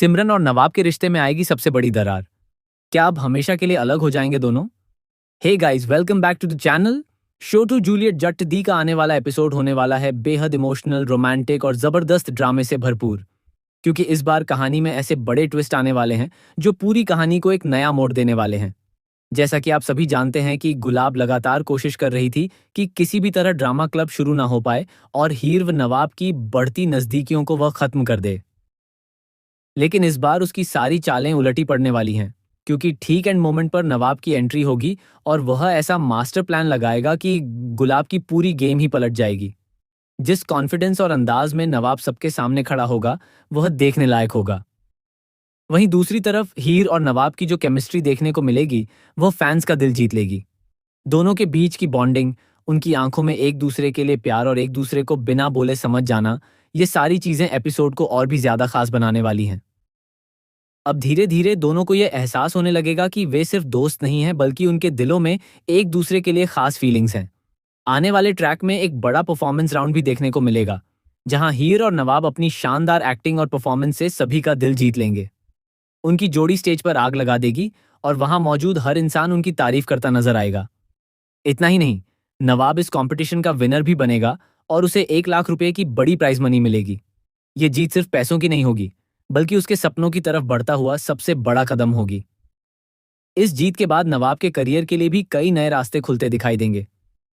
सिमरन और नवाब के रिश्ते में आएगी सबसे बड़ी दरार। क्या अब हमेशा के लिए अलग हो जाएंगे दोनों? Hey guys, welcome back to the channel. Show टू जूलियट जट दी का आने वाला एपिसोड होने वाला है बेहद इमोशनल, रोमांटिक और जबरदस्त ड्रामे से भरपूर। क्योंकि इस बार कहानी में ऐसे बड़े ट्विस्ट आने वाले हैं जो पूरी कहानी को एक नया मोड़ देने वाले हैं। जैसा कि आप सभी जानते हैं कि गुलाब लगातार कोशिश कर रही थी कि किसी भी तरह ड्रामा क्लब शुरू ना हो पाए और हीर व नवाब की बढ़ती नजदीकियों को वह खत्म कर दे। लेकिन इस बार उसकी सारी चालें उलटी पड़ने वाली हैं, क्योंकि ठीक एंड मोमेंट पर नवाब की एंट्री होगी और वह ऐसा मास्टर प्लान लगाएगा कि गुलाब की पूरी गेम ही पलट जाएगी। जिस कॉन्फिडेंस और अंदाज में नवाब सबके सामने खड़ा होगा, वह देखने लायक होगा। वहीं दूसरी तरफ हीर और नवाब की जो केमिस्ट्री देखने को मिलेगी, वह फैंस का दिल जीत लेगी। दोनों के बीच की बॉन्डिंग, उनकी आंखों में एक दूसरे के लिए प्यार और एक दूसरे को बिना बोले समझ जाना, ये सारी चीजें एपिसोड को और भी ज्यादा खास बनाने वाली हैं। अब धीरे धीरे दोनों को यह एहसास होने लगेगा कि वे सिर्फ दोस्त नहीं हैं, बल्कि उनके दिलों में एक दूसरे के लिए खास फीलिंग्स हैं। आने वाले ट्रैक में एक बड़ा परफॉर्मेंस राउंड भी देखने को मिलेगा, जहां हीर और नवाब अपनी शानदार एक्टिंग और परफॉर्मेंस से सभी का दिल जीत लेंगे। उनकी जोड़ी स्टेज पर आग लगा देगी और वहां मौजूद हर इंसान उनकी तारीफ करता नजर आएगा। इतना ही नहीं, नवाब इस कंपटीशन का विनर भी बनेगा और उसे 1 लाख रुपए की बड़ी प्राइज मनी मिलेगी। ये जीत सिर्फ पैसों की नहीं होगी, बल्कि उसके सपनों की तरफ बढ़ता हुआ सबसे बड़ा कदम होगी। इस जीत के बाद नवाब के करियर के लिए भी कई नए रास्ते खुलते दिखाई देंगे।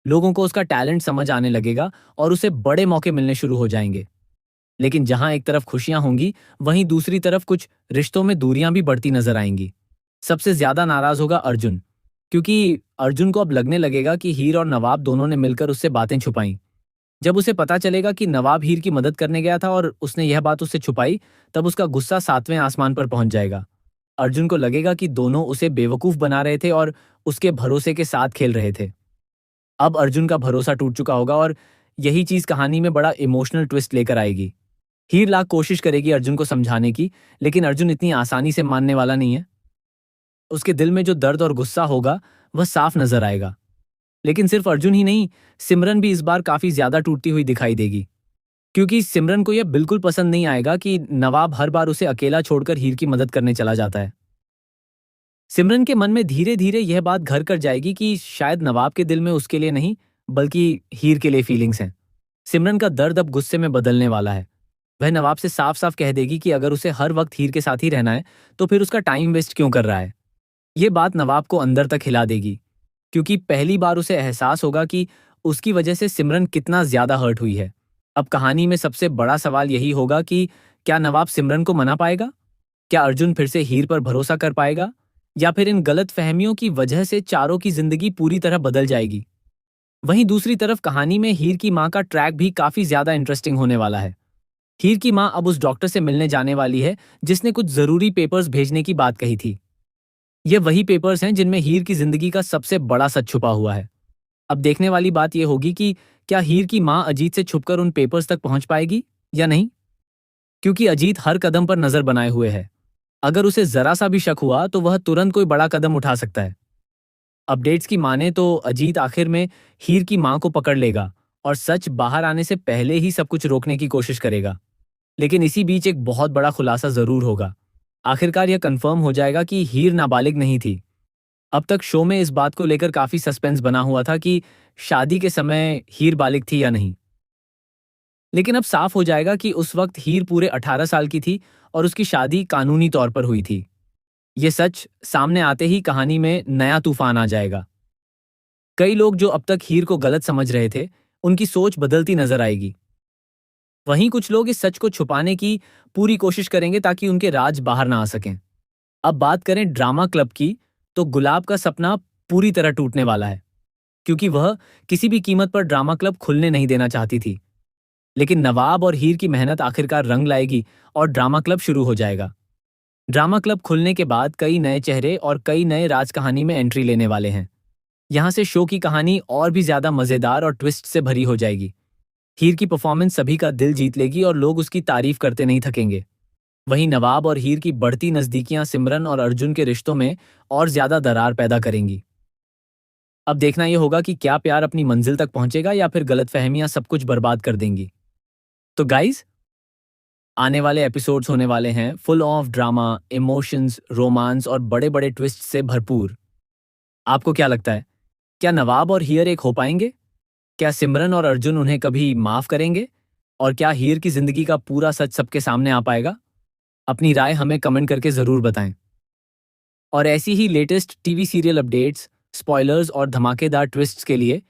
लोगों को उसका टैलेंट समझ आने लगेगा और उसे बड़े मौके मिलने शुरू हो जाएंगे। लेकिन जहां एक तरफ खुशियां होंगी, वहीं दूसरी तरफ कुछ रिश्तों में दूरियां भी बढ़ती नजर आएंगी। सबसे ज्यादा नाराज होगा अर्जुन, क्योंकि अर्जुन को अब लगने लगेगा कि हीर और नवाब दोनों ने मिलकर उससे बातें छुपाई। जब उसे पता चलेगा कि नवाब हीर की मदद करने गया था और उसने यह बात उससे छुपाई, तब उसका गुस्सा 7वें आसमान पर पहुंच जाएगा। अर्जुन को लगेगा कि दोनों उसे बेवकूफ बना रहे थे और उसके भरोसे के साथ खेल रहे थे। अब अर्जुन का भरोसा टूट चुका होगा और यही चीज कहानी में बड़ा इमोशनल ट्विस्ट लेकर आएगी। हीर लाख कोशिश करेगी अर्जुन को समझाने की, लेकिन अर्जुन इतनी आसानी से मानने वाला नहीं है। उसके दिल में जो दर्द और गुस्सा होगा, वह साफ नजर आएगा। लेकिन सिर्फ अर्जुन ही नहीं, सिमरन भी इस बार काफी ज्यादा टूटती हुई दिखाई देगी, क्योंकि सिमरन को यह बिल्कुल पसंद नहीं आएगा कि नवाब हर बार उसे अकेला छोड़कर हीर की मदद करने चला जाता है। सिमरन के मन में धीरे धीरे यह बात घर कर जाएगी कि शायद नवाब के दिल में उसके लिए नहीं, बल्कि हीर के लिए फीलिंग्स हैं। सिमरन का दर्द अब गुस्से में बदलने वाला है। वह नवाब से साफ साफ कह देगी कि अगर उसे हर वक्त हीर के साथ ही रहना है, तो फिर उसका टाइम वेस्ट क्यों कर रहा है। ये बात नवाब को अंदर तक हिला देगी, क्योंकि पहली बार उसे एहसास होगा कि उसकी वजह से सिमरन कितना ज्यादा हर्ट हुई है। अब कहानी में सबसे बड़ा सवाल यही होगा कि क्या नवाब सिमरन को मना पाएगा? क्या अर्जुन फिर से हीर पर भरोसा कर पाएगा? या फिर इन गलत फहमियों की वजह से चारों की जिंदगी पूरी तरह बदल जाएगी? वहीं दूसरी तरफ कहानी में हीर की माँ का ट्रैक भी काफी ज्यादा इंटरेस्टिंग होने वाला है। हीर की माँ अब उस डॉक्टर से मिलने जाने वाली है जिसने कुछ जरूरी पेपर्स भेजने की बात कही थी। ये वही पेपर्स हैं जिनमें हीर की जिंदगी का सबसे बड़ा सच छुपा हुआ है। अब देखने वाली बात यह होगी कि क्या हीर की माँ अजीत से छुपकर उन पेपर्स तक पहुंच पाएगी या नहीं, क्योंकि अजीत हर कदम पर नजर बनाए हुए है। अगर उसे जरा सा भी शक हुआ तो वह तुरंत कोई बड़ा कदम उठा सकता है। अपडेट्स की माने तो अजीत आखिर में हीर की माँ को पकड़ लेगा और सच बाहर आने से पहले ही सब कुछ रोकने की कोशिश करेगा। लेकिन इसी बीच एक बहुत बड़ा खुलासा जरूर होगा। आखिरकार यह कंफर्म हो जाएगा कि हीर नाबालिग नहीं थी। अब तक शो में इस बात को लेकर काफी सस्पेंस बना हुआ था कि शादी के समय हीर बालिग थी या नहीं। लेकिन अब साफ हो जाएगा कि उस वक्त हीर पूरे 18 साल की थी और उसकी शादी कानूनी तौर पर हुई थी। ये सच सामने आते ही कहानी में नया तूफान आ जाएगा। कई लोग जो अब तक हीर को गलत समझ रहे थे, उनकी सोच बदलती नजर आएगी। वहीं कुछ लोग इस सच को छुपाने की पूरी कोशिश करेंगे ताकि उनके राज बाहर ना आ सकें। अब बात करें ड्रामा क्लब की, तो गुलाब का सपना पूरी तरह टूटने वाला है, क्योंकि वह किसी भी कीमत पर ड्रामा क्लब खुलने नहीं देना चाहती थी। लेकिन नवाब और हीर की मेहनत आखिरकार रंग लाएगी और ड्रामा क्लब शुरू हो जाएगा। ड्रामा क्लब खुलने के बाद कई नए चेहरे और कई नए राज कहानी में एंट्री लेने वाले हैं। यहाँ से शो की कहानी और भी ज्यादा मजेदार और ट्विस्ट से भरी हो जाएगी। हीर की परफॉर्मेंस सभी का दिल जीत लेगी और लोग उसकी तारीफ करते नहीं थकेंगे। वहीं नवाब और हीर की बढ़ती नजदीकियां सिमरन और अर्जुन के रिश्तों में और ज्यादा दरार पैदा करेंगी। अब देखना यह होगा कि क्या प्यार अपनी मंजिल तक पहुंचेगा या फिर गलतफहमियां सब कुछ बर्बाद कर देंगी। तो गाइज, आने वाले एपिसोड्स होने वाले हैं full of drama, emotions, romance और बड़े बड़े ट्विस्ट से भरपूर। आपको क्या लगता है, क्या नवाब और हीर एक हो पाएंगे? क्या सिमरन और अर्जुन उन्हें कभी माफ करेंगे? और क्या हीर की जिंदगी का पूरा सच सबके सामने आ पाएगा? अपनी राय हमें कमेंट करके जरूर बताएं। और ऐसी ही latest TV serial updates, spoilers और धमाकेदार ट्विस्ट्स के लिए